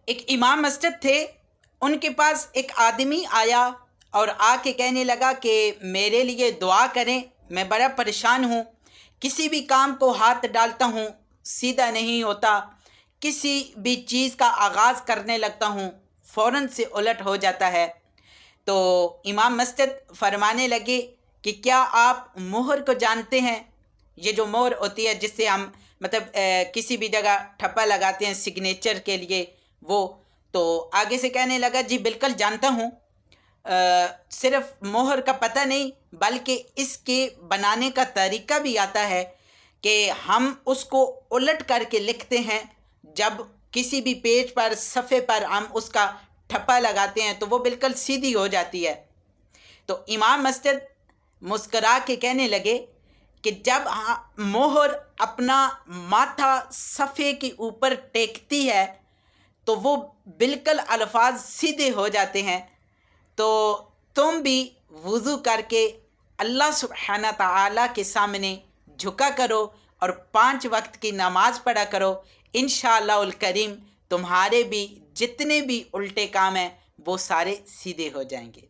ایک امام مسجد تھے، ان کے پاس ایک آدمی آیا اور آ کے کہنے لگا کہ میرے لیے دعا کریں، میں بڑا پریشان ہوں، کسی بھی کام کو ہاتھ ڈالتا ہوں سیدھا نہیں ہوتا، کسی بھی چیز کا آغاز کرنے لگتا ہوں فوراً سے الٹ ہو جاتا ہے۔ تو امام مسجد فرمانے لگے کہ کیا آپ مہر کو جانتے ہیں؟ یہ جو مہر ہوتی ہے جس سے ہم کسی بھی جگہ ٹھپا لگاتے ہیں سگنیچر کے لیے، وہ تو آگے سے کہنے لگا جی بالکل جانتا ہوں، صرف مہر کا پتہ نہیں بلکہ اس کے بنانے کا طریقہ بھی آتا ہے کہ ہم اس کو الٹ کر کے لکھتے ہیں، جب کسی بھی پیج پر صفحے پر ہم اس کا ٹھپا لگاتے ہیں تو وہ بالکل سیدھی ہو جاتی ہے۔ تو امام مسجد مسکرا کے کہنے لگے کہ جب مہر اپنا ماتھا صفحے کے اوپر ٹیکتی ہے تو وہ بالکل الفاظ سیدھے ہو جاتے ہیں، تو تم بھی وضو کر کے اللہ سبحانہ تعالیٰ کے سامنے جھکا کرو اور 5 وقت کی نماز پڑھا کرو، انشاءاللہ الکریم تمہارے بھی جتنے بھی الٹے کام ہیں وہ سارے سیدھے ہو جائیں گے۔